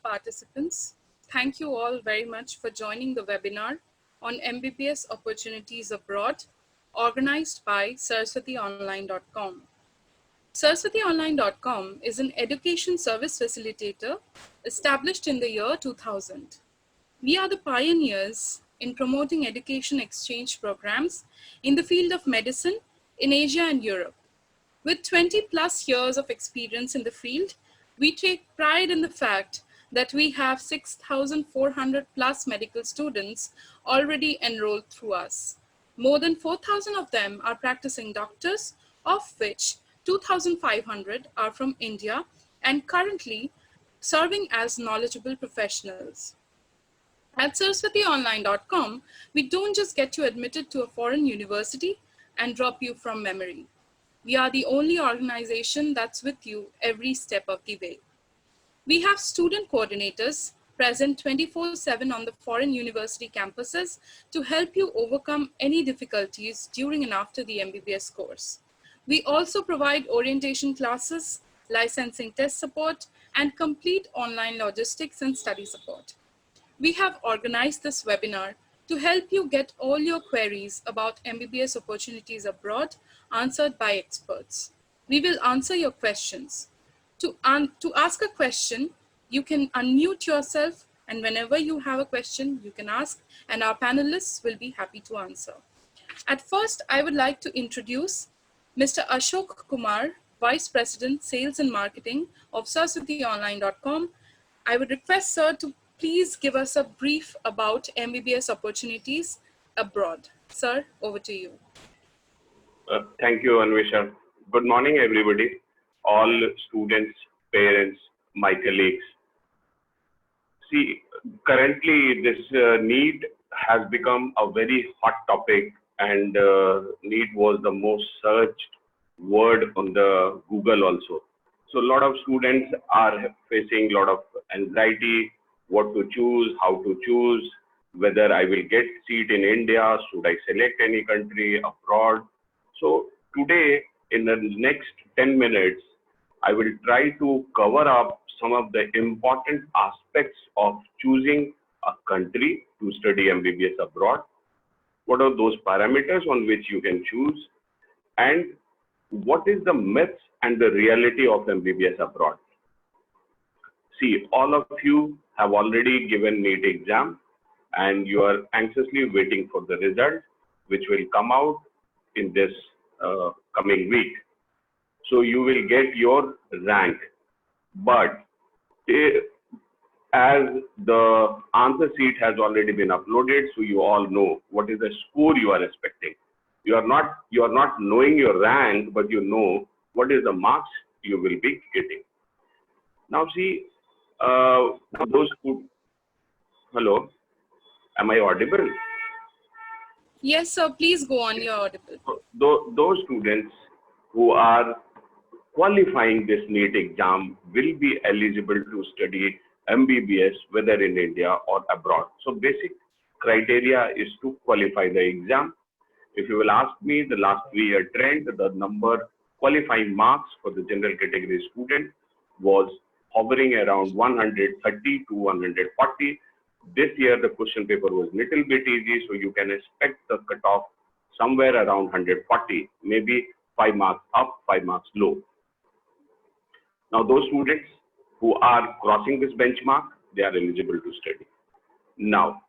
participants, thank you all very much for joining the webinar on MBBS Opportunities Abroad, organized by SaraswatiOnline.com. SaraswatiOnline.com is an education service facilitator established in the year 2000. We are the pioneers in promoting education exchange programs in the field of medicine in Asia and Europe. With 20 plus years of experience in the field, we take pride in the fact that we have 6,400 plus medical students already enrolled through us. More than 4,000 of them are practicing doctors, of which 2,500 are from India and currently serving as knowledgeable professionals. At SaraswatiOnline.com, we don't just get you admitted to a foreign university and drop you from memory. We are the only organization that's with you every step of the way. We have student coordinators present 24/7 on the foreign university campuses to help you overcome any difficulties during and after the MBBS course. We also provide orientation classes, licensing test support, and complete online logistics and study support. We have organized this webinar to help you get all your queries about MBBS opportunities abroad answered by experts. We will answer your questions. To ask a question, you can unmute yourself, and whenever you have a question, you can ask, and our panelists will be happy to answer. At first, I would like to introduce Mr. Ashok Kumar, Vice President, Sales and Marketing of SaraswatiOnline.com. I would request Sir to please give us a brief about MBBS opportunities abroad. Sir, over to you. Thank you, Anvisha. Good morning, everybody, all students, parents, my colleagues. See, currently this NEET has become a very hot topic, and NEET was the most searched word on the Google also. So a lot of students are facing a lot of anxiety, what to choose, how to choose, whether I will get seat in India, should I select any country abroad. So today, in the next 10 minutes, I will try to cover up some of the important aspects of choosing a country to study MBBS abroad. What are those parameters on which you can choose? And what is the myths and the reality of MBBS abroad? See, all of you have already given NEET exam and you are anxiously waiting for the result, which will come out in this coming week. So you will get your rank, but as the answer sheet has already been uploaded, so you all know what is the score you are expecting. You are not knowing your rank, but you know what is the marks you will be getting. Now see, those who, hello, am I audible? Yes, sir, please go on, you're audible. Those students who are qualifying this NEET exam will be eligible to study MBBS, whether in India or abroad. So basic criteria is to qualify the exam. If you will ask me, the last 3-year trend, the number qualifying marks for the general category student was hovering around 130 to 140. This year, the question paper was little bit easy, so you can expect the cutoff somewhere around 140, maybe 5 marks up, 5 marks low. Now, those students who are crossing this benchmark, they are eligible to study. Now,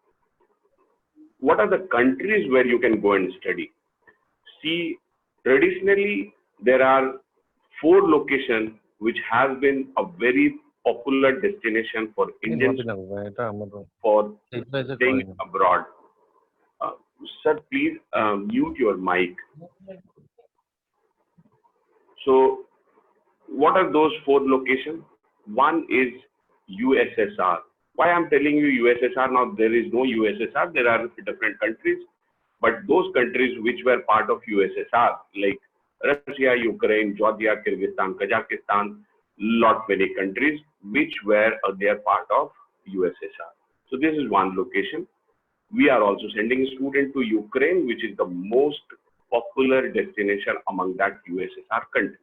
what are the countries where you can go and study? See, traditionally, there are 4 locations which have been a very popular destination for Indians for staying abroad. Sir, please mute your mic. So, what are those 4 locations? One is USSR. Why I'm telling you USSR? Now, there is no USSR. There are different countries, but those countries which were part of USSR, like Russia, Ukraine, Georgia, Kyrgyzstan, Kazakhstan, lot many countries which were they are part of USSR. So this is one location. We are also sending a student to Ukraine, which is the most popular destination among that USSR country.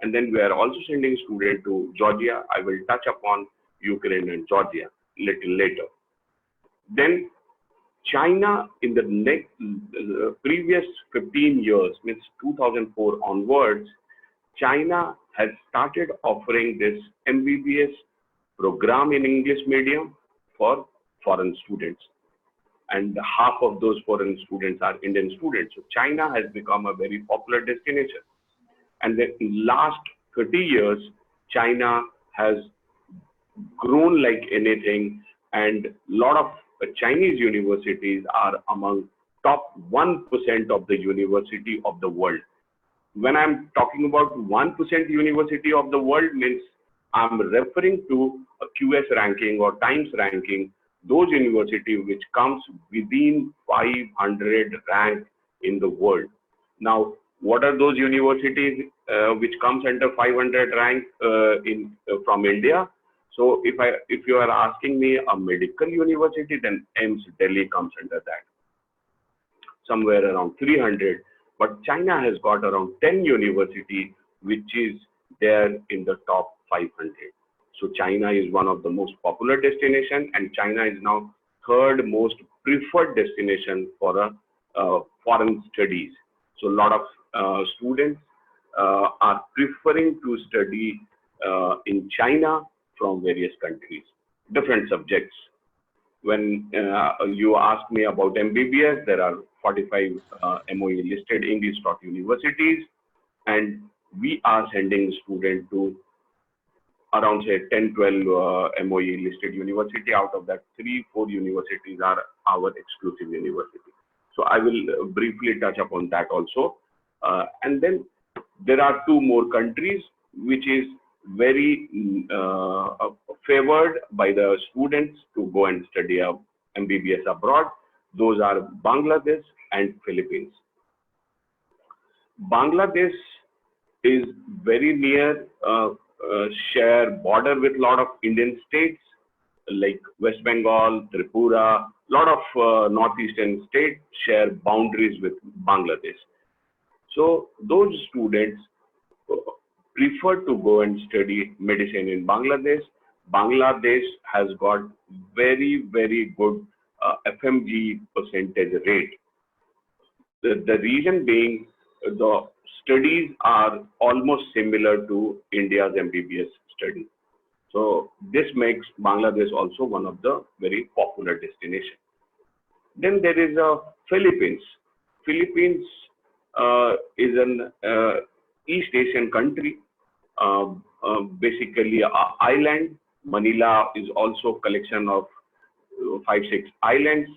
And then we are also sending student to Georgia. I will touch upon Ukraine and Georgia little later. Then China in the next previous 15 years, means 2004 onwards, China has started offering this MBBS program in English medium for foreign students. And half of those foreign students are Indian students. So China has become a very popular destination. And then in last 30 years, China has grown like anything, and a lot of Chinese universities are among top 1% of the university of the world. When I'm talking about 1% university of the world, means I'm referring to a QS ranking or Times ranking, those universities which comes within 500 rank in the world. Now, what are those universities which comes under 500 rank from India? So if you are asking me a medical university, then AIIMS Delhi comes under that, somewhere around 300. But China has got around 10 universities which is there in the top 500. So China is one of the most popular destination, and China is now third most preferred destination for foreign studies. So a lot of students are preferring to study in China from various countries, different subjects. When you ask me about MBBS, there are 45 MOE listed English taught universities, and we are sending students to around say 10, 12 MOE listed university. Out of that, 3-4 universities are our exclusive university. So I will briefly touch upon that also. And then there are 2 more countries which is very favored by the students to go and study MBBS abroad. Those are Bangladesh and Philippines. Bangladesh is very near, share border with a lot of Indian states like West Bengal, Tripura, lot of northeastern states share boundaries with Bangladesh. So those students prefer to go and study medicine in Bangladesh. Bangladesh has got very, very good FMG percentage rate. The reason being, the studies are almost similar to India's MBBS study. So this makes Bangladesh also one of the very popular destinations. Then there is Philippines. Philippines is an East Asian country, basically an island. Manila is also a collection of 5-6 islands,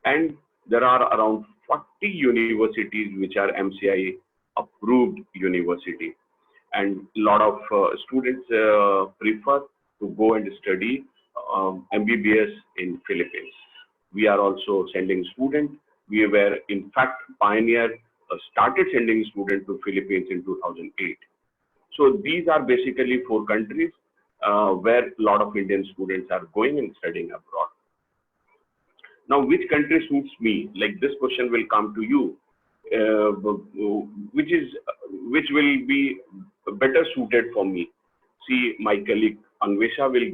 and there are around 40 universities which are MCI approved university, and a lot of students prefer to go and study MBBS in Philippines. We are also sending students. We were in fact pioneer, started sending students to Philippines in 2008. So these are basically 4 countries where a lot of Indian students are going and studying abroad. Now, which country suits me? Like, this question will come to you. Which will be better suited for me? See, my colleague Anvesha will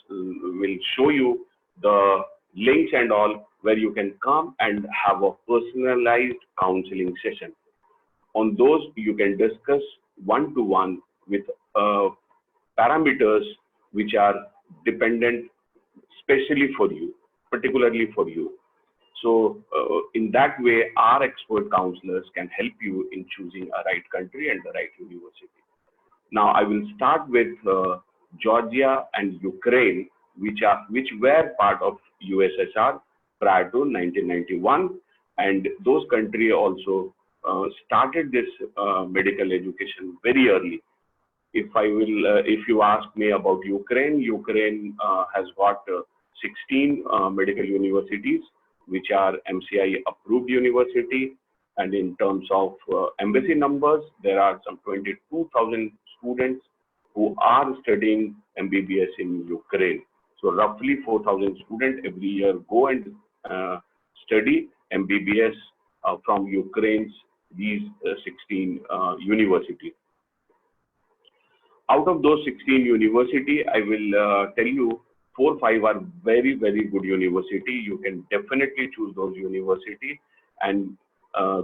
will show you the links and all where you can come and have a personalized counseling session. On those, you can discuss one-to-one with parameters which are dependent specially for you, particularly for you. So in that way, our expert counselors can help you in choosing a right country and the right university. Now, I will start with Georgia and Ukraine, which were part of USSR prior to 1991, and those countries also started this medical education very early. If you ask me about Ukraine, Ukraine has got 16 medical universities which are MCI approved university, and in terms of embassy numbers, there are some 22,000 students who are studying MBBS in Ukraine. So roughly 4,000 students every year go and study MBBS from Ukraine's these 16 universities. Out of those 16 university, I will tell you 4 or 5 are very, very good university. You can definitely choose those university, and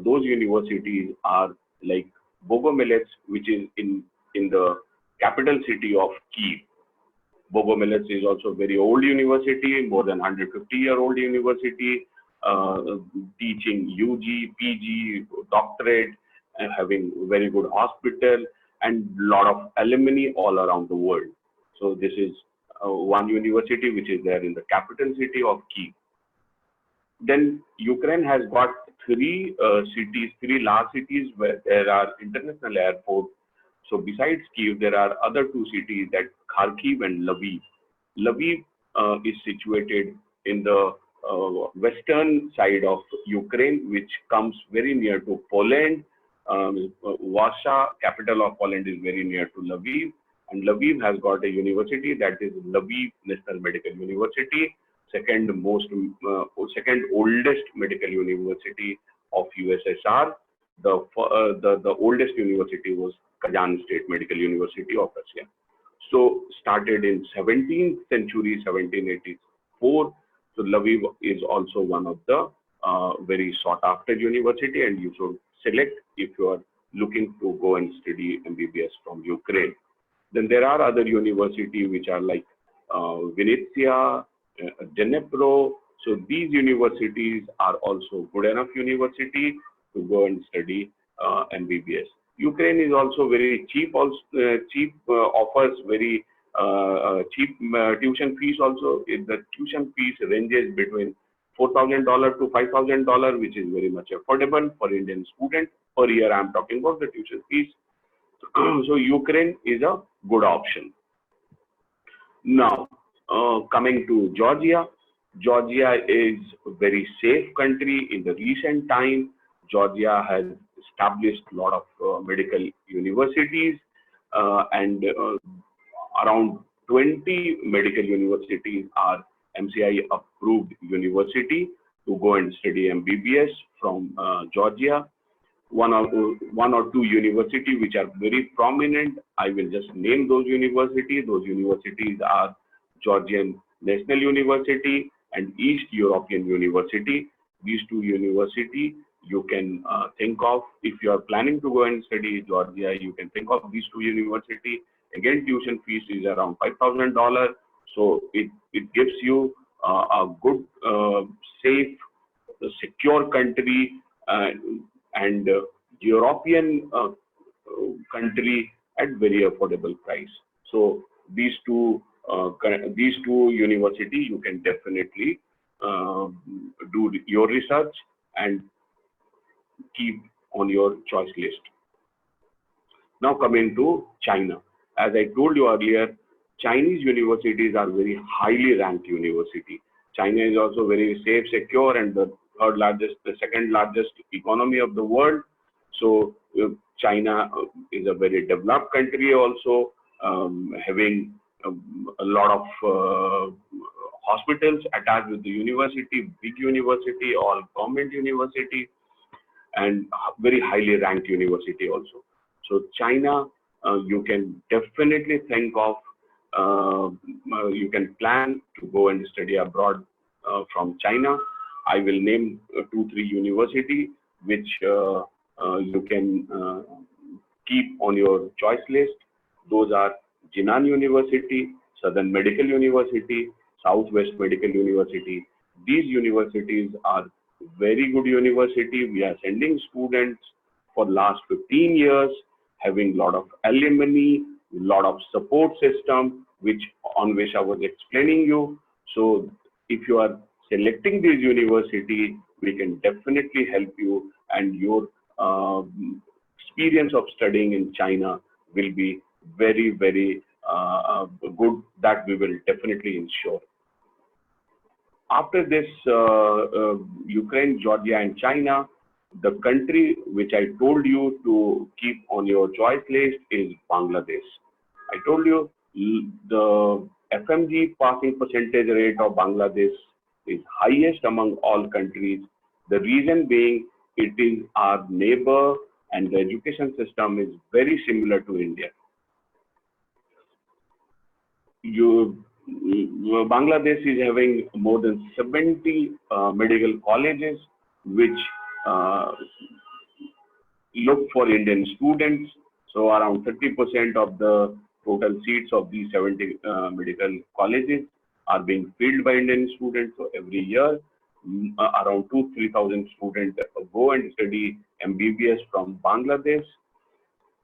those universities are like Bogomolets, which is in the capital city of Kiev. Bogomolets is also a very old university, more than 150-year-old university, teaching UG, PG, doctorate, and having very good hospital and lot of alumni all around the world. So this is one university which is there in the capital city of Kiev. Then Ukraine has got three cities, three large cities where there are international airports. So besides Kiev, there are other two cities, that Kharkiv and Lviv. Lviv is situated in the western side of Ukraine, which comes very near to Poland. Warsaw, capital of Poland, is very near to Lviv. And Lviv has got a university, that is Lviv National Medical University, second oldest medical university of USSR. The oldest university was Kazan State Medical University of Russia. So started in 17th century, 1784. So Lviv is also one of the very sought after university, and you should select if you are looking to go and study MBBS from Ukraine. Then there are other universities which are like Vinnytsia, Dnipro. So these universities are also good enough university to go and study MBBS. Ukraine is also very cheap, offers very cheap tuition fees also. The tuition fees ranges between $4,000 to $5,000, which is very much affordable for Indian students per year. I'm talking about the tuition fees. So Ukraine is a good option. Now, coming to Georgia. Georgia is a very safe country. In the recent time, Georgia has established a lot of medical universities, and around 20 medical universities are MCI approved university to go and study MBBS from Georgia. One or two universities which are very prominent, I will just name those universities. Those universities are Georgian National University and East European University. These two universities you can think of. If you are planning to go and study Georgia, you can think of these two universities. Again, tuition fees is around $5,000. So it gives you a good, safe, secure country, and European country at very affordable price. So these two universities, you can definitely do your research and keep on your choice list. Now coming to China. As I told you earlier, Chinese universities are very highly ranked university. China is also very safe, secure, and the second largest economy of the world. So China is a very developed country also, having a lot of hospitals attached with the university, big university, all government university, and very highly ranked university also. So China, you can definitely think of, you can plan to go and study abroad from China. I will name 2-3 universities which you can keep on your choice list. Those are Jinan University, Southern Medical University, Southwest Medical University. These universities are very good university. We are sending students for last 15 years, having lot of alumni, lot of support system, on which I was explaining you. So if you are selecting these university, we can definitely help you, and your experience of studying in China will be very, very good. That we will definitely ensure. After this, Ukraine, Georgia, and China, the country which I told you to keep on your choice list is Bangladesh. I told you the FMG passing percentage rate of Bangladesh is highest among all countries. The reason being, it is our neighbor and the education system is very similar to India. Bangladesh is having more than 70 medical colleges which uh, look for Indian students. So around 30% of the total seats of these 70 medical colleges are being filled by Indian students. So every year, around 2-3,000 students go and study MBBS from Bangladesh.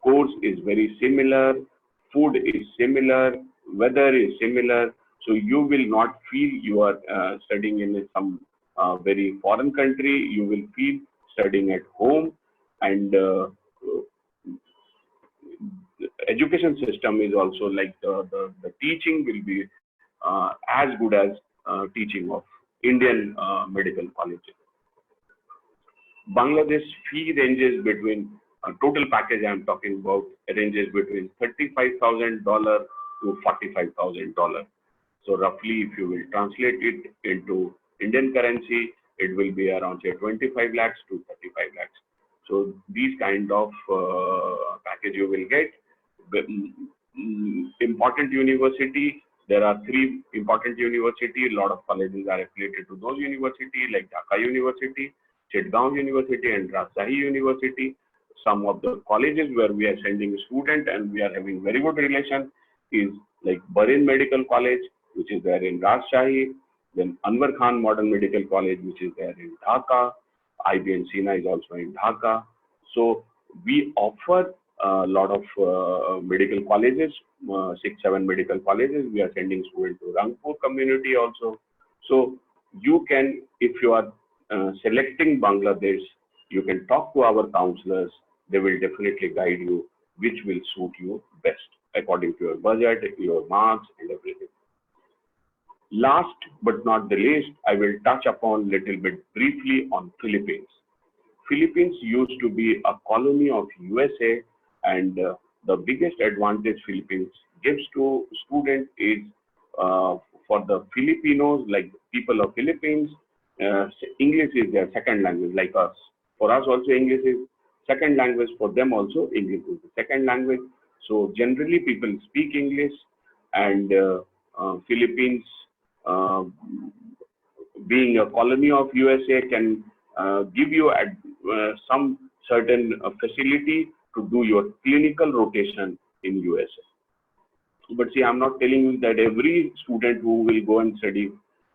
Course is very similar, food is similar, weather is similar. So you will not feel you are studying in some very foreign country. You will feel studying at home, and the education system is also like the teaching will be as good as teaching of Indian medical colleges. Bangladesh fee ranges between total package I'm talking about ranges between $35,000 to $45,000. So roughly, if you will translate it into Indian currency, it will be around say 25 lakhs to 35 lakhs. So these kind of package you will get. Important university. There are 3 important university. A lot of colleges are affiliated to those university like Dhaka University, Chittagaon University, and Rajshahi University. Some of the colleges where we are sending a student and we are having very good relation is like Barin Medical College, which is there in Rajshahi, then Anwar Khan Modern Medical College, which is there in Dhaka, IBN Sina is also in Dhaka. So we offer a lot of medical colleges, 6-7 medical colleges. We are sending students to Rangpur community also. So you can, if you are selecting Bangladesh, you can talk to our counselors. They will definitely guide you which will suit you best according to your budget, your marks, and everything. Last but not the least, I will touch upon little bit briefly on Philippines. Philippines used to be a colony of USA, and the biggest advantage Philippines gives to students is for the Filipinos, like people of Philippines, English is their second language, like us. For us also English is second language. For them also English is the second language. So generally people speak English, and Philippines, uh, being a colony of USA, can give you some certain facility to do your clinical rotation in USA. But see, I'm not telling you that every student who will go and study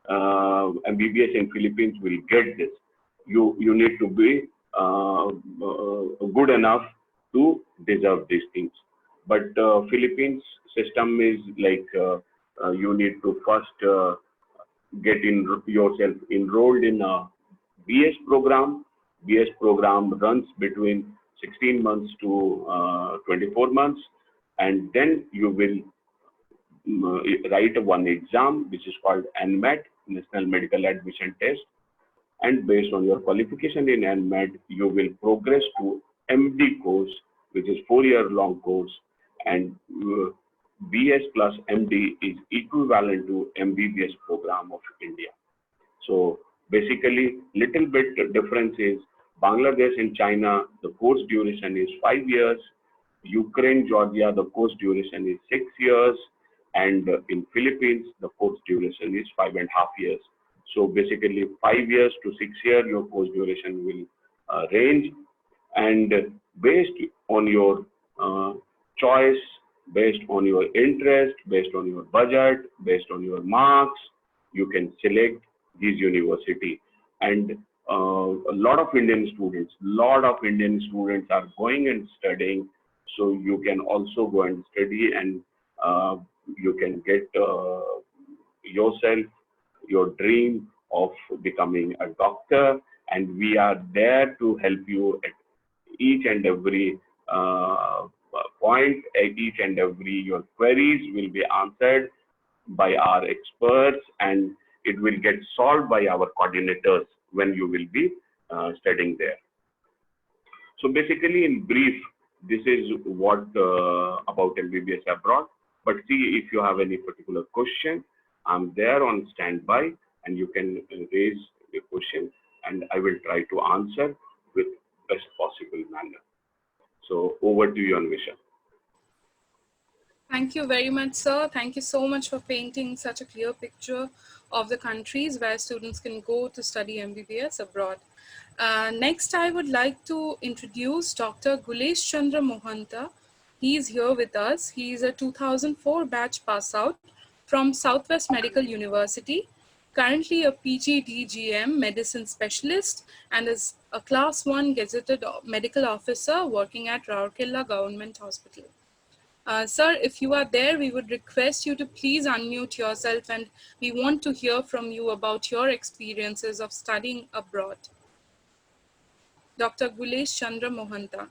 MBBS in Philippines will get this. You need to be good enough to deserve these things. But Philippines system is like you need to first get yourself enrolled in a BS program. BS program runs between 16 months to 24 months, and then you will write one exam which is called NMAT, National Medical Admission Test, and based on your qualification in NMAT, you will progress to MD course, which is 4-year long course, and BS plus MD is equivalent to MBBS program of India. So basically, little bit difference is Bangladesh and China, the course duration is 5 years. Ukraine, Georgia, the course duration is 6 years. And in Philippines, the course duration is 5.5 years. So basically 5 years to 6 years, your course duration will range. And based on your choice, based on your interest, based on your budget, based on your marks, you can select this university. And a lot of Indian students are going and studying. So you can also go and study, and you can get yourself your dream of becoming a doctor. And we are there to help you at each and every point, each and every your queries will be answered by our experts, and it will get solved by our coordinators when you will be studying there. So basically, in brief, this is what about MBBS abroad. But see, if you have any particular question, I'm there on standby, and you can raise a question, and I will try to answer with best possible manner. So over to you, Anvisha. Thank you very much, sir. Thank you so much for painting such a clear picture of the countries where students can go to study MBBS abroad. Next, I would like to introduce Dr. Gulesh Chandra Mohanta. He is here with us. He is a 2004 batch pass out from Southwest Medical University, currently a PGDGM medicine specialist and is a class 1 gazetted medical officer working at Rourkela Government Hospital. Sir, if you are there, we would request you to please unmute yourself and we want to hear from you about your experiences of studying abroad. Dr. Gulesh Chandra Mohanta.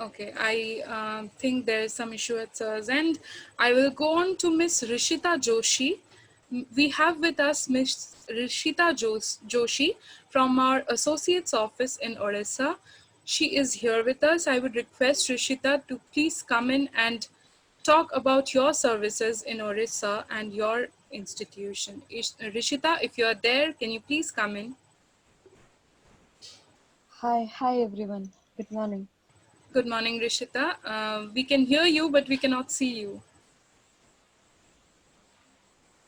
Okay, I think there is some issue at sir's end. I will go on to Miss Rishita Joshi. We have with us Miss Rishita Joshi from our associate's office in Odisha. She is here with us. I would request Rishita to please come in and talk about your services in Orissa and your institution. Rishita, if you are there, can you please come in? Hi everyone. Good morning. Good morning, Rishita. We can hear you, but we cannot see you.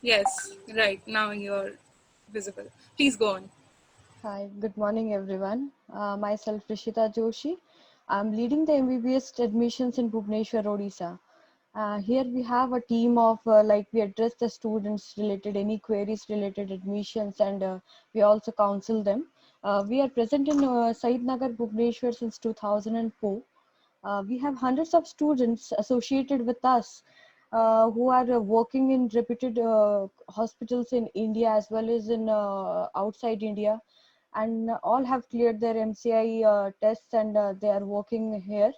Yes, right. Now you're visible. Please go on. Hi, good morning everyone. Myself Rishita Joshi. I'm leading the MBBS admissions in Bhubaneswar, Odisha. Here we have a team of we address the students related any queries related admissions and we also counsel them. We are present in Said Nagar, Bhubaneswar since 2004. We have hundreds of students associated with us who are working in reputed hospitals in India as well as in outside India, and all have cleared their MCI tests and they are working here.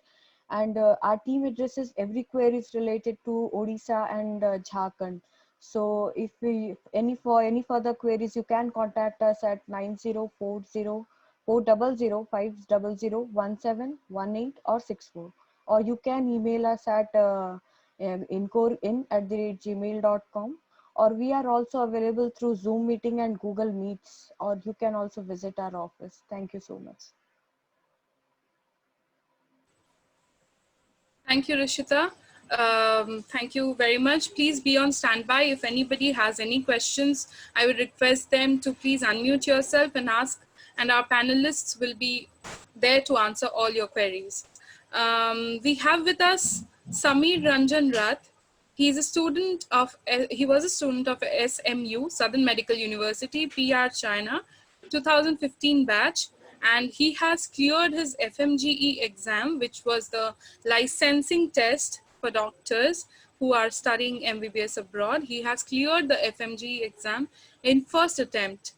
And our team addresses every queries related to Odisha and Jharkhand. So if we for any further queries, you can contact us at 9040 or 64, or you can email us at incorein@gmail.com, or we are also available through Zoom meeting and Google Meets, or you can also visit our office. Thank you so much. Thank you, Rishita. Thank you very much. Please be on standby. If anybody has any questions, I would request them to please unmute yourself and ask, and our panelists will be there to answer all your queries. We have with us Samir Ranjan Rath. He was a student of SMU, Southern Medical University, PR China, 2015 batch, and he has cleared his FMGE exam, which was the licensing test for doctors who are studying MBBS abroad. He has cleared the FMGE exam in first attempt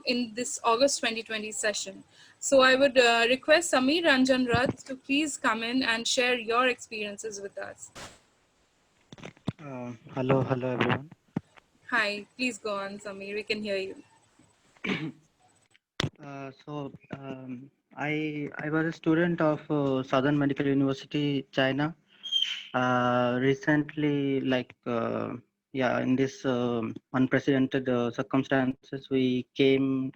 in this August 2020 session. So I would request Samir Ranjan Rath to please come in and share your experiences with us. Hello everyone. Hi, please go on, Samir. We can hear you. I was a student of Southern Medical University, China. Recently, in this unprecedented circumstances, we came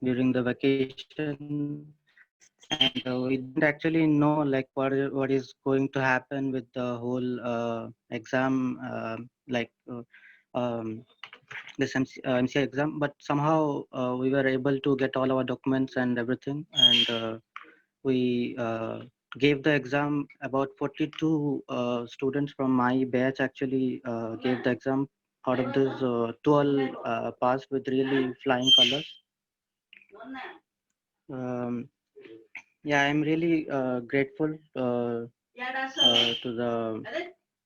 during the vacation, and we didn't actually know what is going to happen with the whole exam, um, this MCI exam, but somehow we were able to get all our documents and everything, and we gave the exam. About 42 students from my batch actually gave the exam. Out of this, 12 passed with really flying colors. I'm really grateful to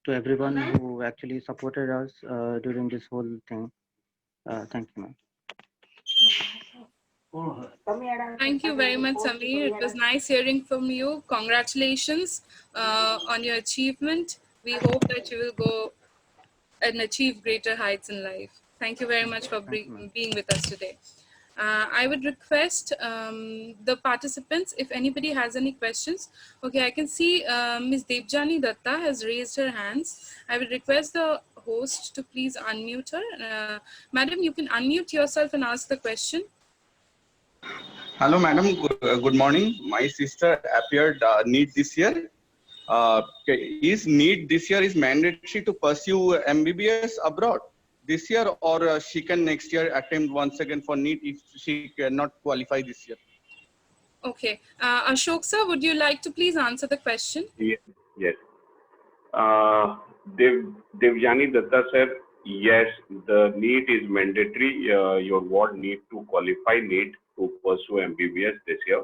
everyone who actually supported us during this whole thing. Thank you, ma'am. Thank you very much, Samir. It was nice hearing from you. Congratulations on your achievement. We hope that you will go and achieve greater heights in life. Thank you very much for being with us today. I would request the participants, if anybody has any questions. Okay, I can see Ms. Debjani Datta has raised her hands. I would request the host to please unmute her. Madam, you can unmute yourself and ask the question. Hello, madam. Good morning. My sister appeared NEET this year. Is NEET this year is mandatory to pursue MBBS abroad this year, or she can next year attempt once again for NEET if she cannot qualify this year? Okay. Ashok sir, would you like to please answer the question? Yes. Yes. Devjani Datta said, yes, the NEET is mandatory. Your ward need to qualify NEET to pursue MBBS this year.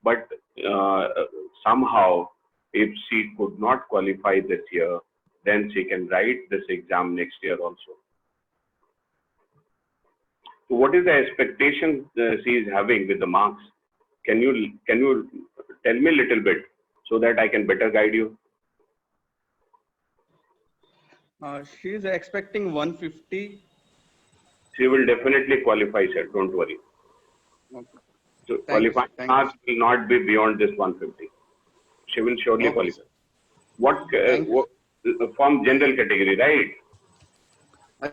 But somehow, if she could not qualify this year, then she can write this exam next year also. So what is the expectation she is having with the marks? Can you tell me a little bit so that I can better guide you? She is expecting 150. She will definitely qualify, sir. Don't worry. Okay. So Thank you, qualifying sir. marks will not be beyond this 150. She will surely Okay, qualify. sir. What, Thank you. from general category, right?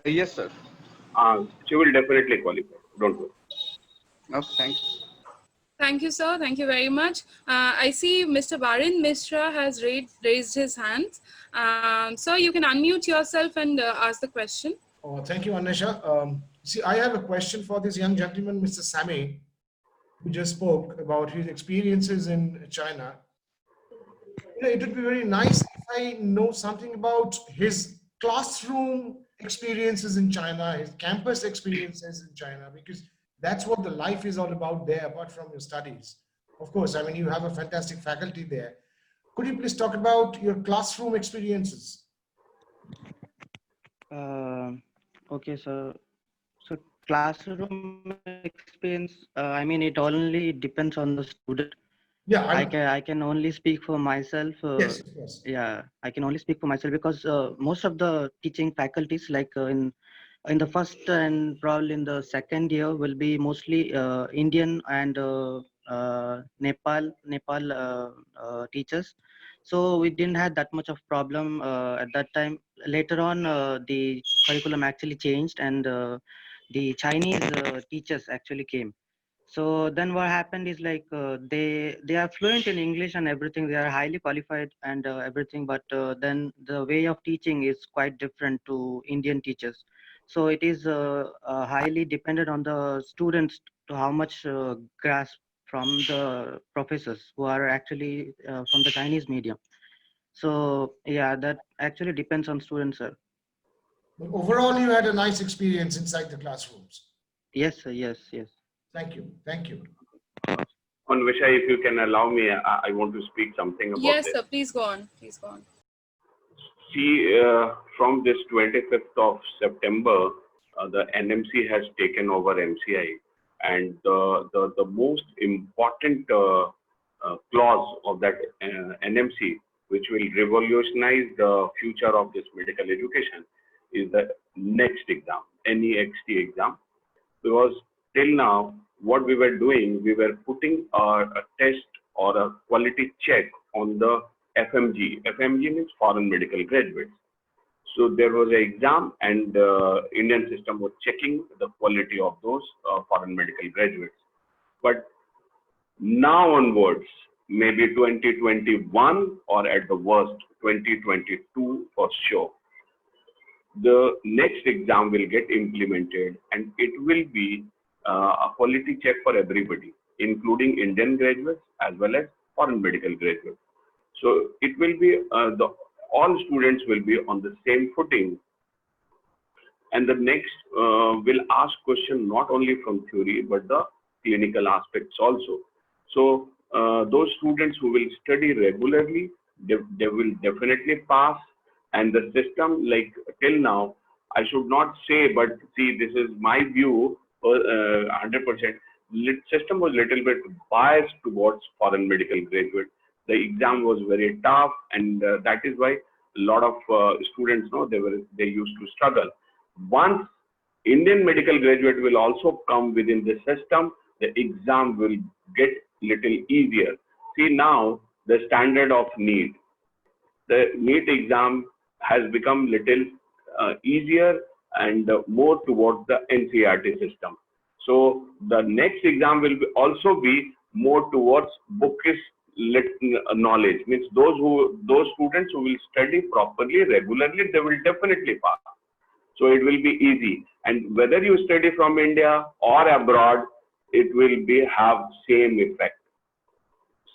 Yes, sir. She will definitely qualify. Don't worry. Okay, thank you. Thank you, sir. Thank you very much. I see Mr. Varin Mishra has raised his hand. Sir, you can unmute yourself and ask the question. Oh, thank you, Anisha. See, I have a question for this young gentleman, Mr. Sami, who just spoke about his experiences in China. You know, it would be very nice if I know something about his classroom experiences in China, his campus experiences in China, because that's what the life is all about there, apart from your studies. Of course, I mean, you have a fantastic faculty there. Could you please talk about your classroom experiences? Okay, so classroom experience, I mean, it only depends on the student. Yeah, I can only speak for myself. Yes, of course. Yeah, I can only speak for myself because most of the teaching faculties, like in the first and probably in the second year, will be mostly Indian and Nepal teachers. So we didn't have that much of problem at that time. Later on, the curriculum actually changed, and the Chinese teachers actually came. So then what happened is like they are fluent in English and everything. They are highly qualified and everything, but then the way of teaching is quite different to Indian teachers. So it is highly dependent on the students to how much grasp from the professors who are actually from the Chinese medium. So yeah, that actually depends on students, sir. But overall, you had a nice experience inside the classrooms. Yes, sir. Yes, yes. Thank you. Thank you. Anvisha, if you can allow me, I want to speak something about Yes, this. sir. Please go on. Please go on. See, from this 25th of September, the NMC has taken over MCI, and the most important clause of that NMC, which will revolutionize the future of this medical education, is the next exam, NEXT exam. Because till now, what we were doing, we were putting a test or a quality check on the FMG. FMG means foreign medical graduates. So there was an exam, and Indian system was checking the quality of those foreign medical graduates. But now onwards, maybe 2021 or at the worst 2022 for sure, the next exam will get implemented, and it will be a quality check for everybody, including Indian graduates as well as foreign medical graduates. So it will be all students will be on the same footing, and the next will ask question not only from theory but the clinical aspects also. So those students who will study regularly, they will definitely pass. And the system, like till now, I should not say, but see, this is my view, 100%. System was little bit biased towards foreign medical graduates. The exam was very tough, and that is why a lot of students know they used to struggle. Once Indian medical graduate will also come within the system, the exam will get little easier. See, now the standard of NEET, the NEET exam has become little easier and more towards the NCERT system. So the next exam will also be more towards bookish knowledge. Means those students who will study properly, regularly, they will definitely pass. So it will be easy. And whether you study from India or abroad, it will have same effect.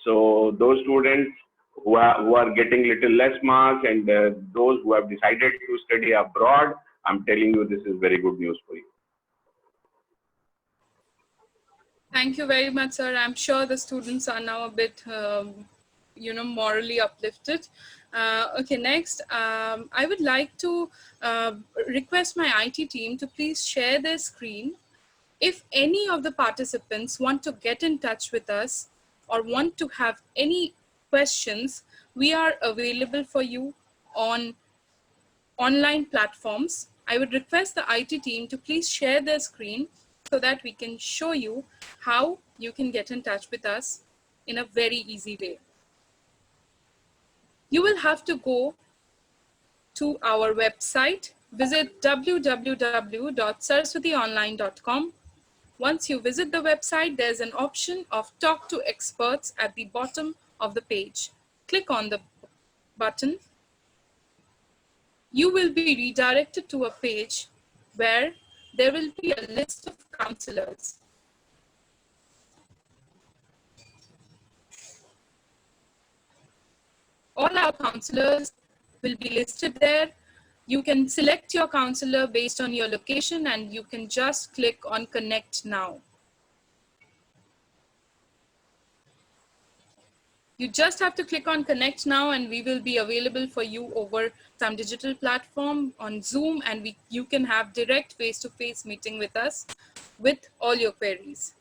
So those students who are getting little less marks, and those who have decided to study abroad, I'm telling you, this is very good news for you. Thank you very much, sir. I'm sure the students are now a bit, morally uplifted. Okay, next, I would like to request my IT team to please share their screen. If any of the participants want to get in touch with us or want to have any questions, we are available for you on online platforms. I would request the IT team to please share their screen so that we can show you how you can get in touch with us in a very easy way. You will have to go to our website, visit www.saraswationline.com. Once you visit the website, there's an option of Talk to Experts at the bottom of the page. Click on the button. You will be redirected to a page where there will be a list of counselors. All our counselors will be listed there. You can select your counselor based on your location, and you can just click on Connect Now. You just have to click on Connect Now, and we will be available for you over some digital platform on Zoom, and you can have direct face-to-face meeting with us with all your queries.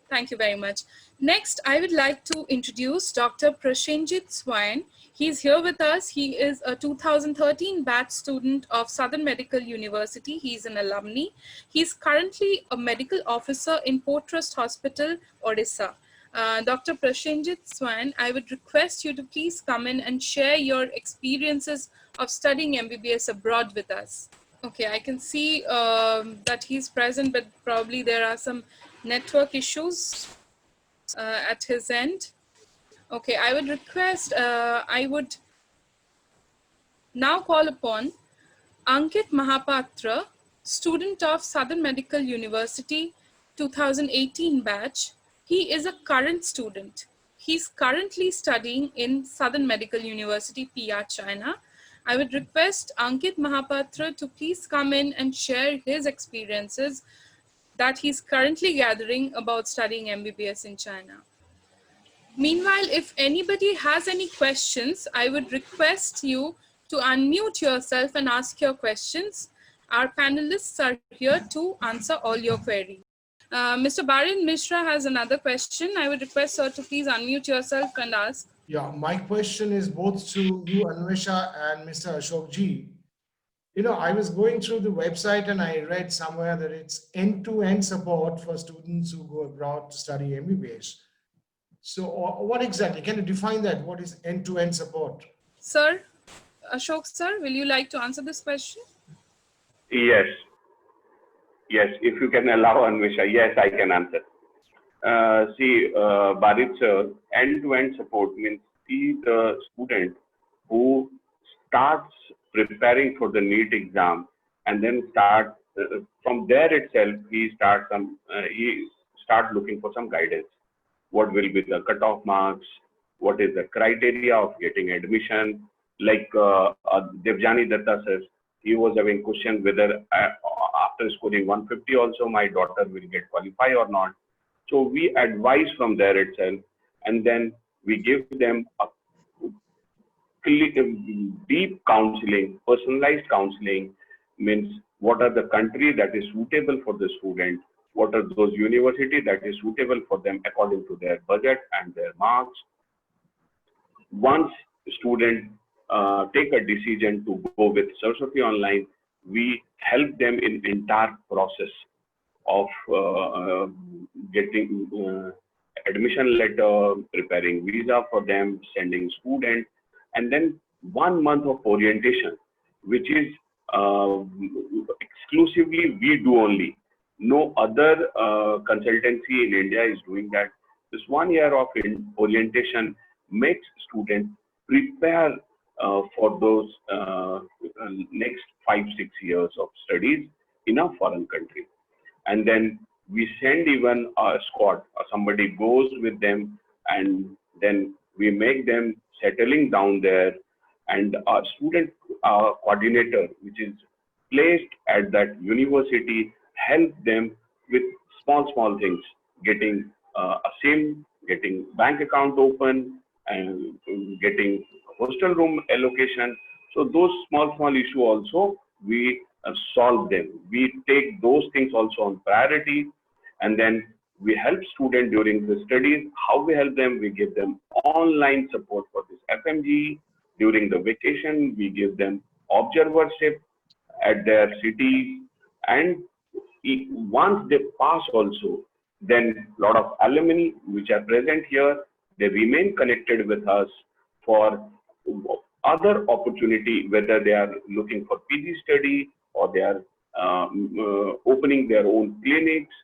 Thank you very much. Next, I would like to introduce Dr. Prashenjit Swain. He's here with us. He is a 2013 batch student of Southern Medical University. He's an alumni. He's currently a medical officer in Port Trust Hospital, Odisha. Dr. Prashenjit Swain, I would request you to please come in and share your experiences of studying MBBS abroad with us. Okay, I can see that he's present, but probably there are some network issues at his end. Okay, I would request, I would now call upon Ankit Mahapatra, student of Southern Medical University, 2018 batch. He is a current student. He's currently studying in Southern Medical University, PR, China. I would request Ankit Mahapatra to please come in and share his experiences that he's currently gathering about studying MBBS in China. Meanwhile, if anybody has any questions, I would request you to unmute yourself and ask your questions. Our panelists are here to answer all your queries. Mr. Barin Mishra has another question. I would request sir to please unmute yourself and ask. Yeah, my question is both to you, Anvesha, and Mr. Ashok Ji. You know, I was going through the website and I read somewhere that it's end-to-end support for students who go abroad to study MBBS. So what exactly, can you define that? What is end-to-end support? Sir, Ashok sir, will you like to answer this question? Yes. Yes, if you can allow, Anvisha, yes, I can answer. Barit sir, end-to-end support means the student who starts preparing for the NEET exam and then from there itself, he starts looking for some guidance. What will be the cutoff marks? What is the criteria of getting admission? Like Devjani Datta says, he was having question whether after scoring 150 also my daughter will get qualified or not. So we advise from there itself, and then we give them a deep counseling, personalized counseling, means what are the country that is suitable for the student, what are those universities that is suitable for them according to their budget and their marks. Once student take a decision to go with Saraswati Online, we help them in entire process of getting admission letter, preparing visa for them, sending student, and then 1 month of orientation, which is exclusively we do only. No other consultancy in India is doing that. This 1 year of orientation makes students prepare for those next 5-6 years of studies in a foreign country. And then we send even a squad or somebody goes with them, and then we make them settling down there, and a student coordinator which is placed at that university help them with small things, getting a SIM, getting bank account open, and getting hostel room allocation. So those small issue also we solve them. We take those things also on priority, and then we help students during the studies. How we help them? We give them online support for this FMG. During the vacation, we give them observership at their cities, and once they pass also, then a lot of alumni which are present here, they remain connected with us for other opportunity, whether they are looking for PG study or they are opening their own clinics.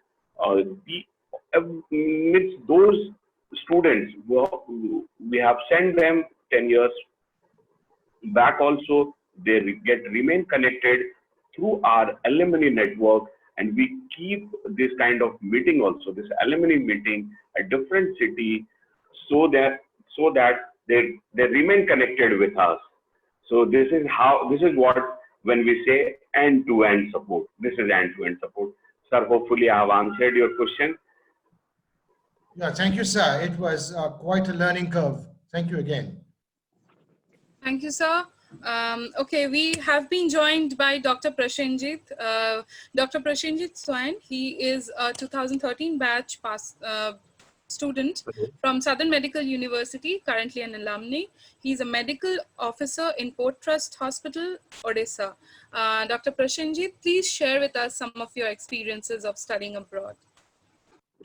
Means those students we have sent them 10 years back also, they remain connected through our alumni network, and we keep this kind of meeting also, this alumni meeting at different city, so that they remain connected with us. So this is what, when we say end-to-end support, this is end-to-end support. Sir, hopefully I have answered your question. Yeah, thank you, sir. It was quite a learning curve. Thank you again. Thank you, sir. Okay, we have been joined by Dr. Prashanjit. Dr. Prashanjit Swain, he is a 2013 batch student from Southern Medical University, currently an alumni. He's a medical officer in Port Trust Hospital, Odisha. Dr. Prashanjit, please share with us some of your experiences of studying abroad.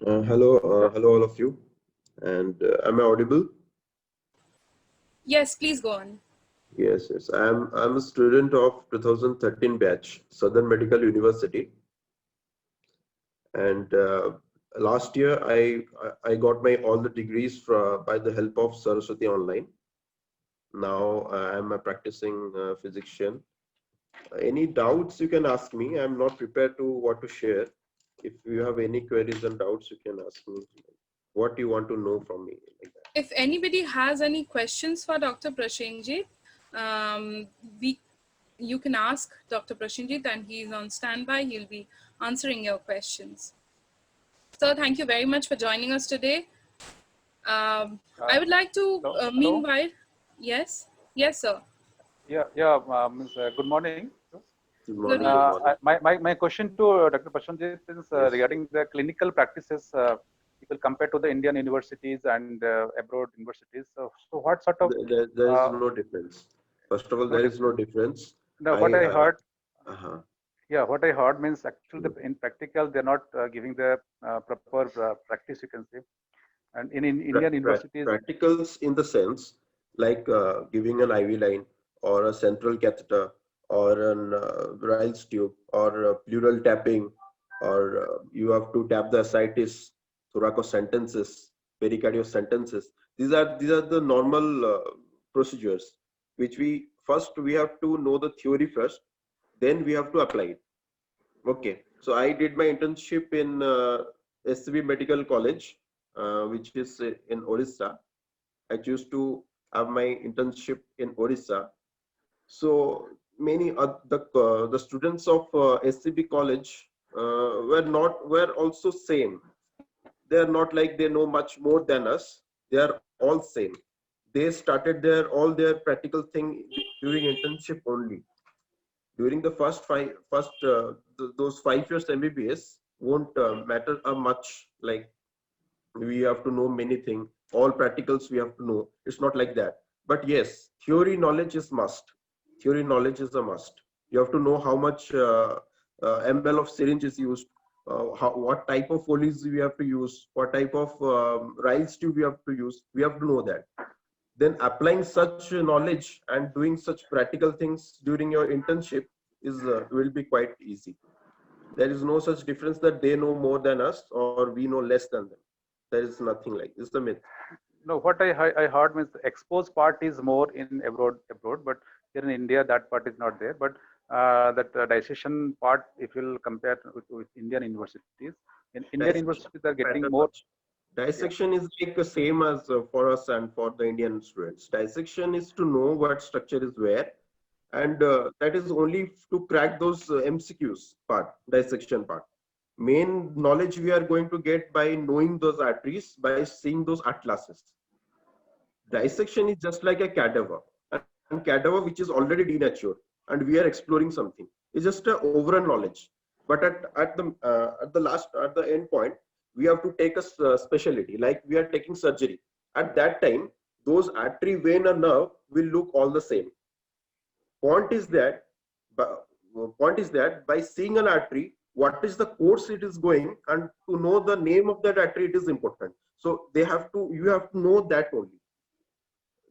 Hello all of you. And am I audible? Yes, please go on. Yes. I'm a student of 2013 batch, Southern Medical University. And last year I got all the degrees by the help of Saraswati Online. Now I'm a practicing physician. Any doubts you can ask me. I'm not prepared to what to share. If you have any queries and doubts, you can ask me what you want to know from me. Like that. If anybody has any questions for Dr. Prashanjit, you can ask Dr. Prashanjit, and he's on standby. He'll be answering your questions. So thank you very much for joining us today. I would like to, meanwhile, yes, sir. Good morning. Good morning. My question to Dr. Prashanjit is Yes. regarding the clinical practices people compare to the Indian universities and abroad universities. So what sort of There is no difference. First of all, there is no difference. what I heard. Uh-huh. Yeah, what I heard means actually in practical they're not giving the proper practice, you can say. And in Indian universities, Practicals in the sense like giving an IV line or a central catheter or an Ryle's tube or pleural tapping, or you have to tap the ascites, thoracocentesis, pericardiocentesis. These are the normal procedures which we have to know the theory first, then we have to apply it. Okay, so I did my internship in SCB Medical College, which is in Orissa. I choose to have my internship in Orissa. So many the students of SCB College were also same. They are not like they know much more than us. They are all same. They started all their practical thing during internship only. During the those 5 years MBBS won't matter much. Like we have to know many things. All practicals we have to know. It's not like that. But yes, theory knowledge is must. Theory knowledge is a must. You have to know how much ml of syringe is used, what type of Foley's we have to use, what type of Ryle's tube we have to use. We have to know that. Then applying such knowledge and doing such practical things during your internship will be quite easy. There is no such difference that they know more than us or we know less than them. There is nothing like this. It's the myth. No, what I heard means the exposed part is more in abroad, but here in India that part is not there. But that dissection part, if you'll compare with Indian universities, in Indian Dissection universities are doesn't getting matter more. much. Yeah. Dissection is like the same as for us and for the Indian students. Dissection is to know what structure is where, and that is only to crack those MCQs part, dissection part. Main knowledge we are going to get by knowing those arteries, by seeing those atlases. Dissection is just like a cadaver, and cadaver which is already denatured, and we are exploring something. It's just a overall knowledge. But at the end point, we have to take a specialty, like we are taking surgery. At that time, those artery, vein, and nerve will look all the same. Point is that, by seeing an artery, what is the course it is going, and to know the name of that artery, it is important. So you have to know that only.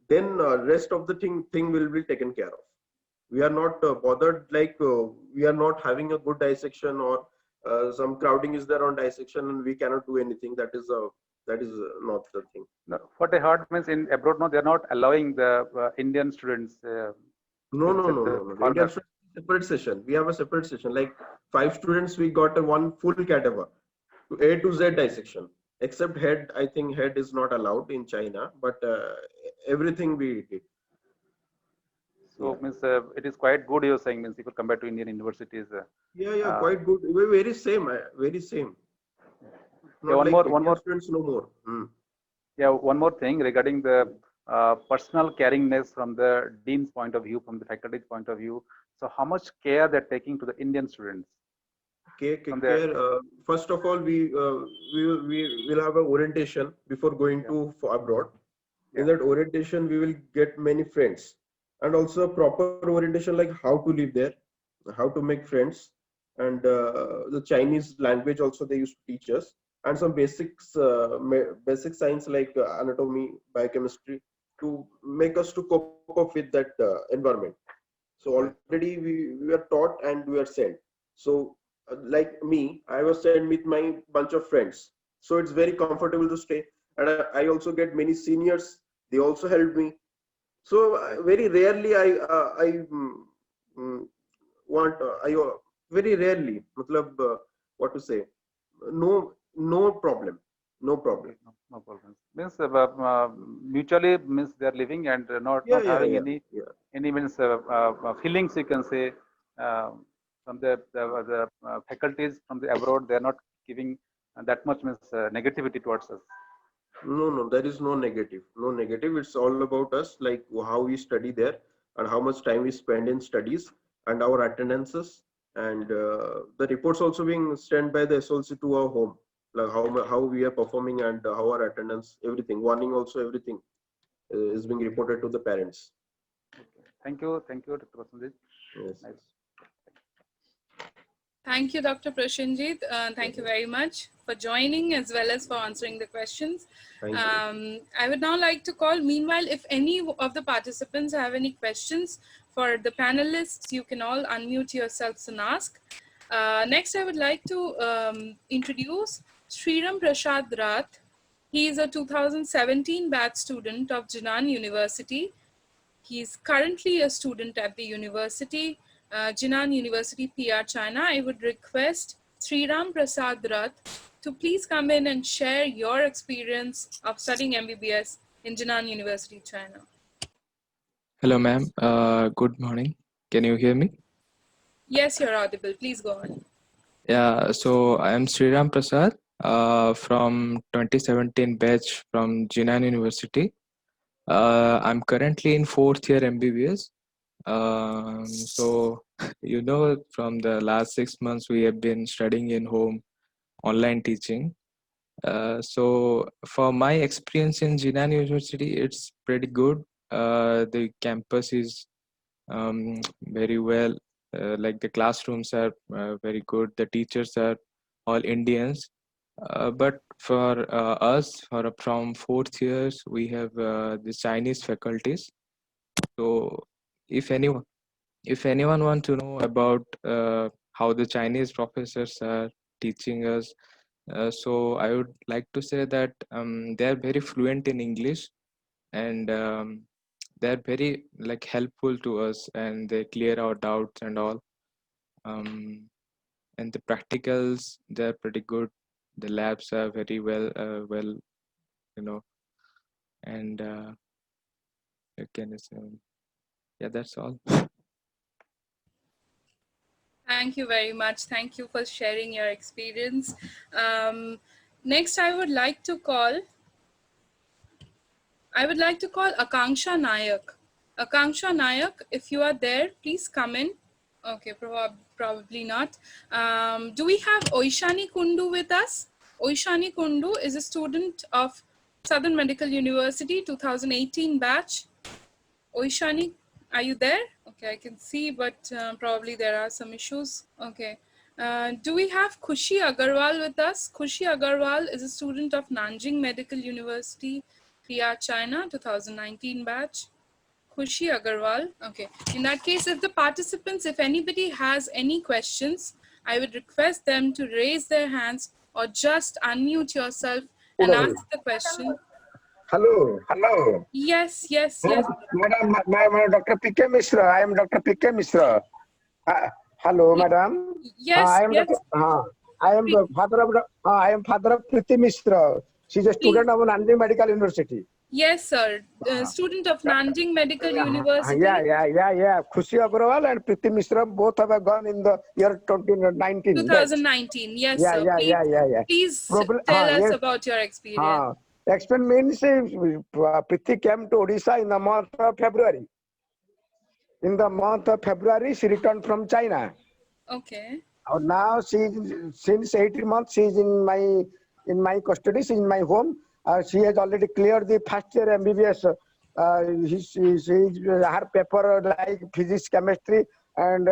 Then rest of the thing will be taken care of. We are not bothered, like we are not having a good dissection, or some crowding is there on dissection and we cannot do anything. That is not the thing. No, what I heard means in abroad, no, they're not allowing the Indian students. No. The For Indian that. separate session. We have a separate session. Like 5 students, we got a one full cadaver to A to Z dissection. Except head, I think head is not allowed in China, but everything we did. So means it is quite good. You're saying means if you compare to Indian universities. Quite good. Very same, very same. Yeah, Not like one Indian more. students no more. Yeah, one more thing regarding the personal caringness from the dean's point of view, from the faculty's point of view. So how much care they're taking to the Indian students? From Care. First of all, we will have an orientation before going to abroad. In that orientation, we will get many friends, and also a proper orientation, like how to live there, how to make friends, and the Chinese language also they used to teach us, and some basic science like anatomy, biochemistry, to make us to cope up with that environment. So already we are taught and we are sent. So like me, I was sent with my bunch of friends. So it's very comfortable to stay. And I also get many seniors. They also help me. So very rarely very rarely, what to say, no problem. No problem. Means mutually means they are living and not having any means feelings, you can say, from the faculties from the abroad. They are not giving that much means negativity towards us. No, there is no negative. No negative. It's all about us, like how we study there and how much time we spend in studies and our attendances, and the reports also being sent by the SLC to our home, like how we are performing and how our attendance, everything, warning also, everything is being reported to the parents. Thank you, Dr. Prasenjit. Yes. Nice. Thank you, Dr. Prashanjit. Thank you very much for joining as well as for answering the questions. I would now like to call, meanwhile, if any of the participants have any questions for the panelists, you can all unmute yourselves and ask. Next, I would like to introduce Sriram Prasad Rath. He is a 2017 batch student of Jinan University. He is currently a student at the university, Jinan University, PR, China. I would request Sriram Prasad Rath to please come in and share your experience of studying MBBS in Jinan University, China. Hello, ma'am. Good morning. Can you hear me? Yes, you're audible. Please go on. Yeah, so I am Sriram Prasad from 2017 batch from Jinan University. I'm currently in 4th year MBBS. So, from the last 6 months, we have been studying in home, online teaching. So for my experience in Jinan University, it's pretty good. The campus is very well, like the classrooms are very good. The teachers are all Indians. But for us, from 4th years, we have the Chinese faculties. So if anyone want to know about how the Chinese professors are teaching us. So I would like to say that they are very fluent in English, and they're very like helpful to us, and they clear our doubts and all. And the practicals, they're pretty good. The labs are very well, you know, and what can I say? Yeah, that's all. Thank you very much. Thank you for sharing your experience. Next, I would like to call Akanksha Nayak. Akanksha Nayak, if you are there, please come in. Okay, probably not. Do we have Oishani Kundu with us? Oishani Kundu is a student of Southern Medical University 2018 batch. Oishani, are you there? Okay, I can see, but probably there are some issues. Okay. Do we have Khushi Agarwal with us? Khushi Agarwal is a student of Nanjing Medical University, Riyadh, China, 2019 batch. Khushi Agarwal. Okay. In that case, if the participants, if anybody has any questions, I would request them to raise their hands or just unmute yourself and Hello. ask the question. Hello. Hello. Yes, yes, Huh? yes. Madam, Dr. P.K. Mishra. I am Dr. P.K. Mishra. Hello, madam. Yes, I am yes. I am the father of I am father of Priti Mishra. She is a student of Nanjing Medical University. Yes, sir. Student of Nanjing Medical University. Yeah. Khushi Agrawal and Priti Mishra both have gone in the year 2019. 2019. Yes, yeah, sir. Yeah. Please tell us yes. about your experience. Experience means Priti came to Odisha in the month of February. In the month of February, she returned from China. Okay. Now since 18 months, she is in my custody. She is in my home. She has already cleared the first year MBBS. Her paper like physics, chemistry, and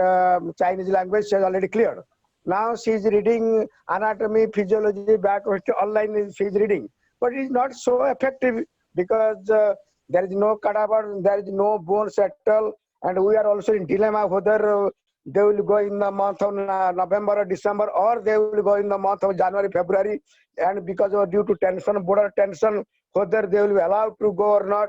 Chinese language she has already cleared. Now she is reading anatomy, physiology, background online. She is reading, but it is not so effective because there is no cadaver, there is no bone settle, and we are also in dilemma whether they will go in the month of November or December, or they will go in the month of January, February, and because of due to tension, border tension, whether they will be allowed to go or not,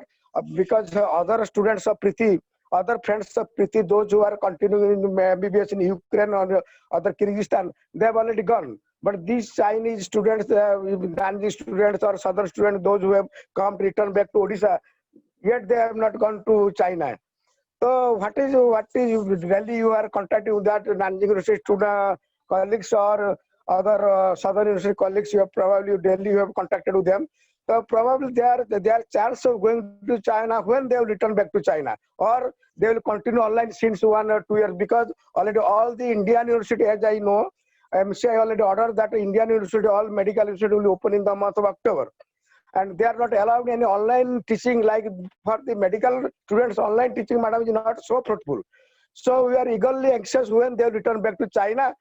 because other students of Priti, other friends of Priti, those who are continuing in MBBS in Ukraine or other Kyrgyzstan, they have already gone. But these Chinese students, Nanjing students or southern students, those who have come, return back to Odisha, yet they have not gone to China. So what is really you are contacting with that Nanjing University student colleagues or other Southern University colleagues? You have probably Delhi you have contacted with them. So probably their chance of going to China when they will return back to China, or they will continue online since 1 or 2 years, because already all the Indian university, as I know, MCI already ordered that Indian university, all medical university will open in the month of October. And they are not allowed any online teaching, like for the medical students. Online teaching, madam, is not so fruitful. So we are eagerly anxious when they return back to China.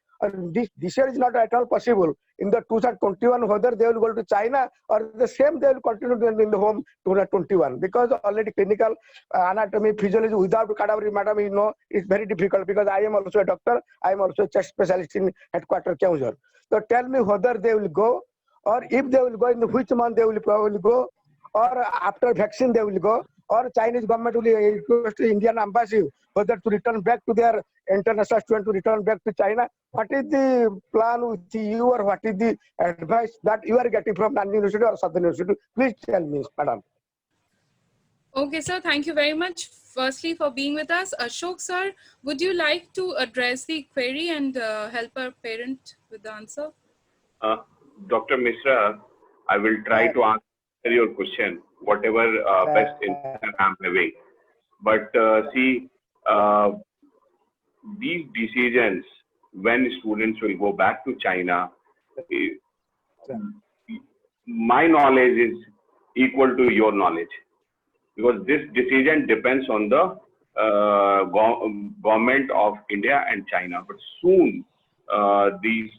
This year is not at all possible. In the 2021, whether they will go to China or the same, they will continue in the home 2021, because already clinical anatomy, physiology without cadaver, madam, you know, it's very difficult, because I am also a doctor. I am also a chest specialist in headquarters Keonjhar. So tell me whether they will go, or if they will go, in which month they will probably go, or after vaccine they will go, or Chinese government will request the Indian embassy whether to return back to their international students to return back to China. What is the plan with you, or what is the advice that you are getting from Nanjing University or Southern University? Please tell me, madam. Okay, sir. Thank you very much. Firstly, for being with us. Ashok, sir, would you like to address the query and help our parent with the answer? Dr. Mishra, I will try to answer your question, whatever best information I'm having. But see, these decisions, when students will go back to China, my knowledge is equal to your knowledge, because this decision depends on the government of India and China. But soon, these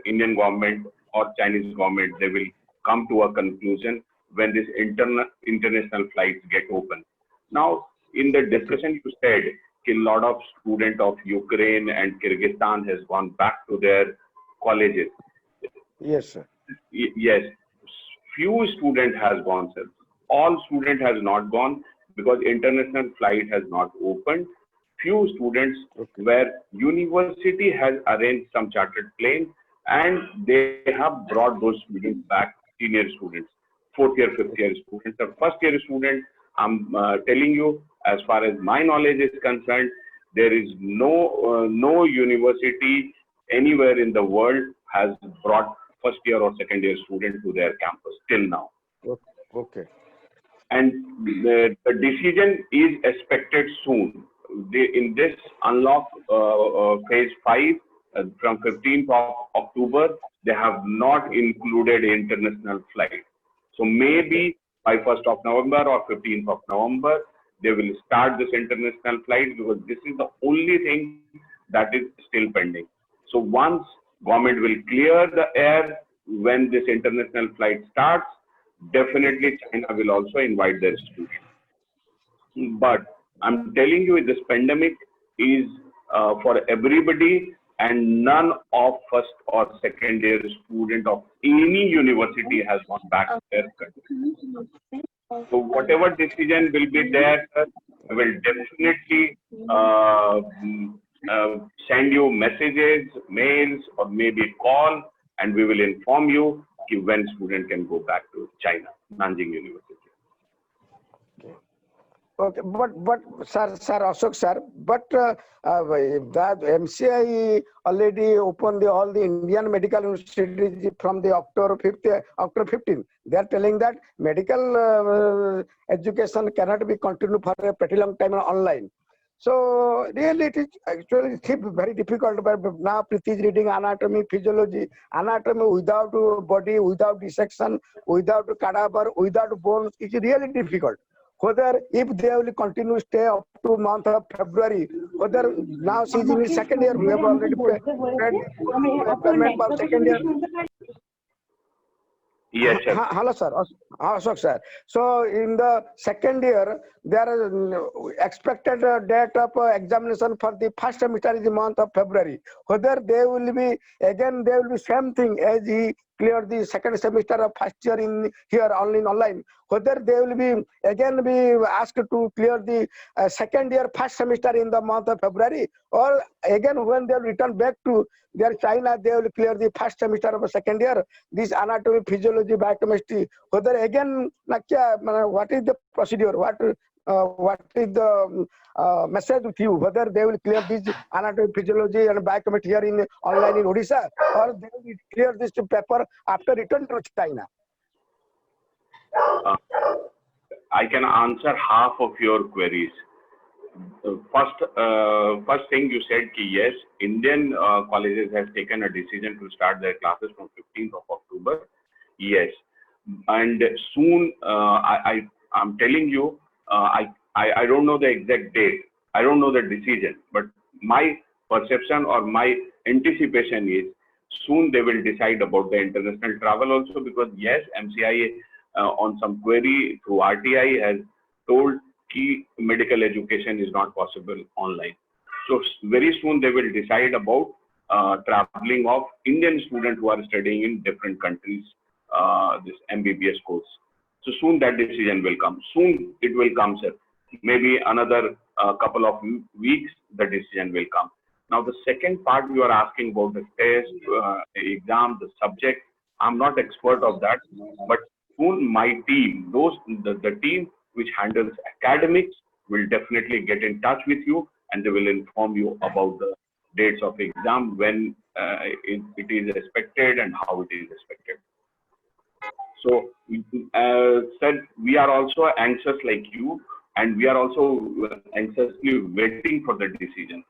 Indian government or Chinese government, they will come to a conclusion when this international flights get open. Now, in the discussion you said a lot of students of Ukraine and Kyrgyzstan has gone back to their colleges. Yes, sir. Yes, few student has gone, sir. All student has not gone because international flight has not opened. Few students where university has arranged some chartered plane and they have brought those students back, senior students, fourth year, fifth year students. The first year student, I'm telling you, as far as my knowledge is concerned, there is no university anywhere in the world has brought first year or second year student to their campus till now. Okay. And the decision is expected soon. In this unlock phase 5 from 15th of October, they have not included international flight. So maybe by 1st of November or 15th of November, they will start this international flight because this is the only thing that is still pending. So once government will clear the air when this international flight starts, definitely China will also invite their students. But I'm telling you, this pandemic is for everybody, and none of first or second year student of any university has gone back to their country. So whatever decision will be there, I will definitely send you messages, mails, or maybe call, and we will inform you when student can go back to China, Nanjing University. Okay, but sir Ashok sir, but that MCI already opened all the Indian medical universities from the October 15th. They are telling that medical education cannot be continued for a pretty long time online. So really it is actually very difficult. But now Preeti is reading anatomy, physiology, anatomy without body, without dissection, without cadaver, without bones. It is really difficult. Whether if they will continue stay up to month of February, whether now she's in his second year, we have already paid for second year. Yes, sir. Hello, sir. Ashok, sir. So in the second year, there is expected date of examination for the first semester is the month of February. Whether they will be again, they will be same thing as he cleared the second semester of first year in here only in online. Whether they will be again be asked to clear the second year first semester in the month of February, or again when they return back to their China, they will clear the first semester of a second year. This anatomy, physiology, biochemistry. Whether again, what is the procedure? What is the message with you? Whether they will clear this anatomy, physiology, and biochemistry here in online in Odisha, or they will clear this paper after return to China? I can answer half of your queries. First thing you said, yes, Indian colleges has taken a decision to start their classes from 15th of October. Yes, and soon I'm telling you, I don't know the exact date. I don't know the decision, but my perception or my anticipation is soon they will decide about the international travel also, because yes, MCI on some query through RTI has told key medical education is not possible online. So very soon they will decide about traveling of Indian students who are studying in different countries, this MBBS course. So soon that decision will come. Soon it will come, sir. Maybe another couple of weeks, the decision will come. Now the second part you are asking about the test, exam, the subject. I'm not expert of that, but soon my team, the team which handles academics will definitely get in touch with you, and they will inform you about the dates of exam, when it is expected and how it is expected. So, said we are also anxious like you, and we are also anxiously waiting for the decision.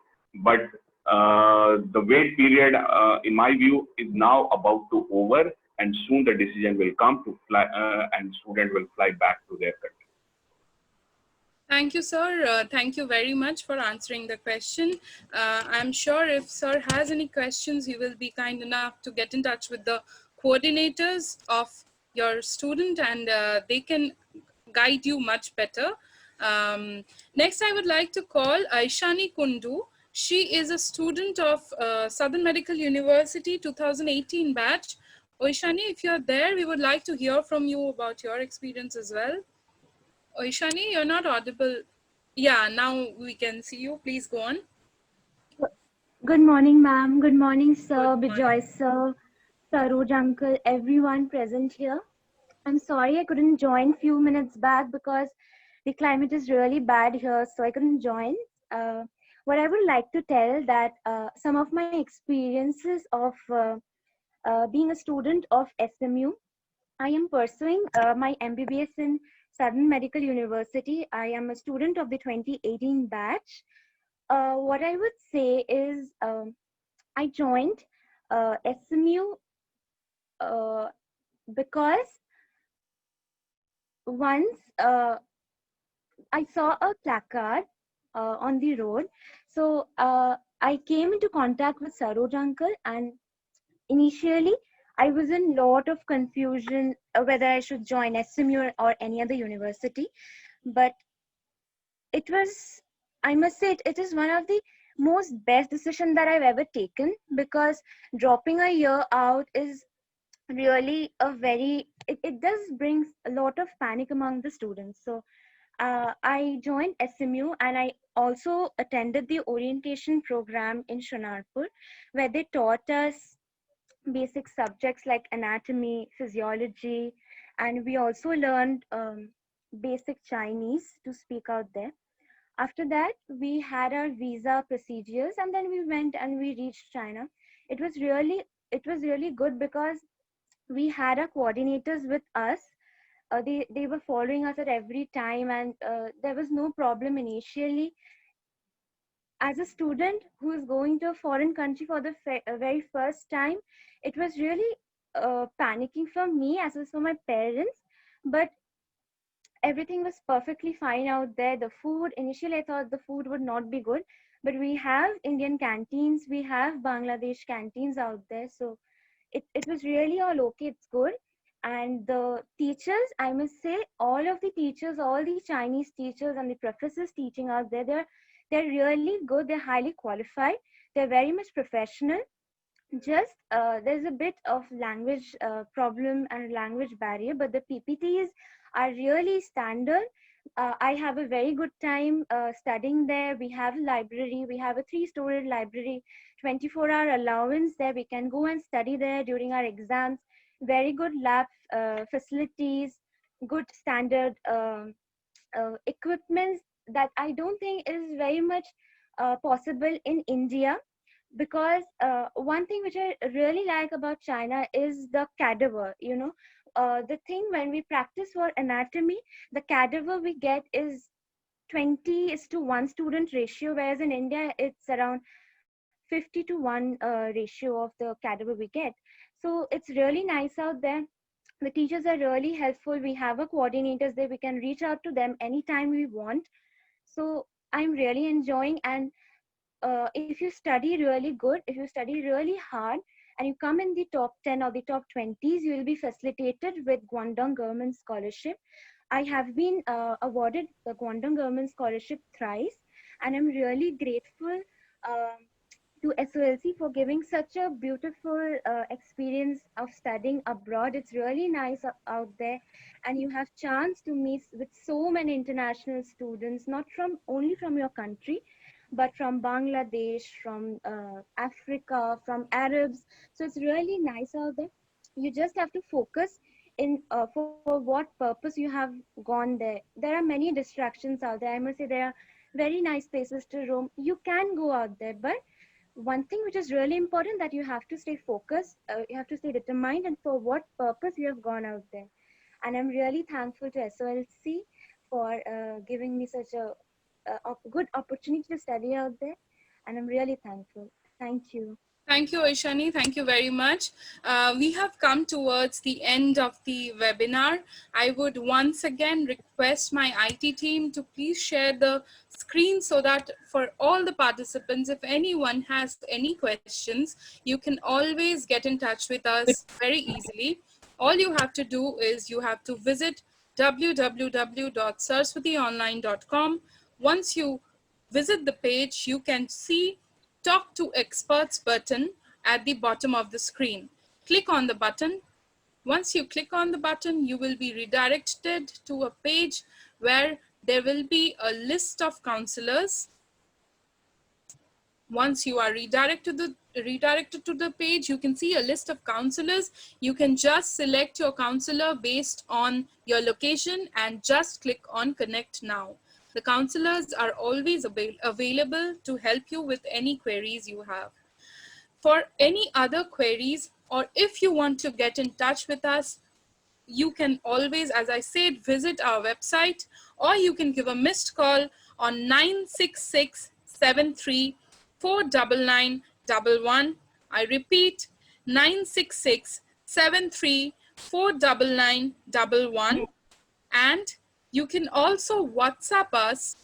But the wait period, in my view, is now about to over, and soon the decision will come to fly, and student will fly back to their country. Thank you, sir. Thank you very much for answering the question. I'm sure if sir has any questions, he will be kind enough to get in touch with the coordinators of your student, and they can guide you much better. Next, I would like to call Aishani Kundu. She is a student of Southern Medical University 2018 batch. Oishani, if you're there, we would like to hear from you about your experience as well. Oishani, you're not audible. Yeah, now we can see you. Please go on. Good morning, ma'am. Good morning, sir, Good Bijoy, sir, Saroj uncle, everyone present here. I'm sorry I couldn't join few minutes back because the climate is really bad here, so I couldn't join. What I would like to tell that some of my experiences of being a student of SMU. I am pursuing my MBBS in Southern Medical University. I am a student of the 2018 batch. What I would say is I joined SMU because once I saw a placard on the road. So I came into contact with Saroj uncle, and initially I was in lot of confusion whether I should join SMU or any other university. But it was, I must say, it is one of the most best decision that I've ever taken, because dropping a year out is really a very, it does bring a lot of panic among the students. So I joined SMU, and I also attended the orientation program in Shonarpur, where they taught us basic subjects like anatomy, physiology, and we also learned basic Chinese to speak out there. After that, we had our visa procedures, and then we went and we reached China. It was really good because we had our coordinators with us. They were following us at every time, and there was no problem initially. As a student who is going to a foreign country for the very first time, it was really panicking for me as well as for my parents. But everything was perfectly fine out there. The food, initially I thought the food would not be good, but we have Indian canteens, we have Bangladesh canteens out there. So it was really all okay, it's good. And the teachers, I must say, all of the teachers, all the Chinese teachers and the professors teaching out there, they're really good, they're highly qualified, they're very much professional. Just there's a bit of language problem and language barrier, but the PPTs are really standard. I have a very good time studying there. We have a library, we have a 3-story library, 24-hour allowance there. We can go and study there during our exams. Very good lab facilities, good standard equipment that I don't think is very much possible in India. Because one thing which I really like about China is the cadaver, the thing when we practice for anatomy, the cadaver we get is 20:1 student ratio, whereas in India, it's around 50:1 ratio of the cadaver we get. So it's really nice out there. The teachers are really helpful. We have a coordinators there. We can reach out to them anytime we want. So I'm really enjoying, and if you study really good, if you study really hard, and you come in the top 10 or the top 20s, you will be facilitated with Guangdong Government Scholarship. I have been awarded the Guangdong Government Scholarship thrice, and I'm really grateful to SOLC for giving such a beautiful experience of studying abroad. It's really nice out there, and you have chance to meet with so many international students, not from only from your country, but from Bangladesh, from Africa, from Arabs. So it's really nice out there. You just have to focus in for what purpose you have gone there. There are many distractions out there. I must say there are very nice places to roam. You can go out there, but one thing which is really important, that you have to stay focused, you have to stay determined, and for what purpose you have gone out there. And I'm really thankful to SOLC for giving me such a good opportunity to study out there, and I'm really thankful. Thank you. Thank you, Aishani. Thank you very much. We have come towards the end of the webinar. I would once again request my IT team to please share the screen so that for all the participants, if anyone has any questions, you can always get in touch with us very easily. All you have to do is you have to visit www.saraswationline.com. Once you visit the page, you can see Talk to Experts button at the bottom of the screen. Click on the button. Once you click on the button, you will be redirected to a page where there will be a list of counselors. Once you are redirected to the page, you can see a list of counselors. You can just select your counselor based on your location and just click on Connect Now. The counselors are always available to help you with any queries you have. For any other queries, or if you want to get in touch with us, you can always, as I said, visit our website, or you can give a missed call on 966-73-49911. I repeat, 966-73-49911. And you can also WhatsApp us.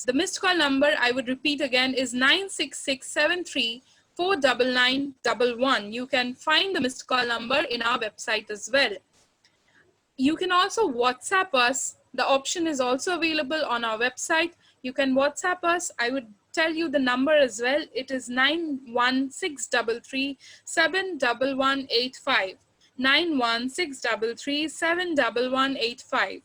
The missed call number, I would repeat again, is 966-73-49911. You can find the missed call number in our website as well. You can also WhatsApp us. The option is also available on our website. You can WhatsApp us. I would tell you the number as well. It is 91633-71185. 91633-71185.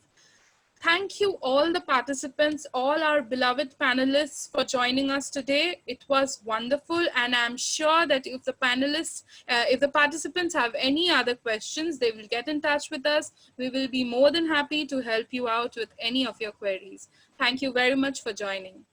Thank you all the participants, all our beloved panelists for joining us today. It was wonderful, and I'm sure that if the panelists, if the participants have any other questions, they will get in touch with us. We will be more than happy to help you out with any of your queries. Thank you very much for joining.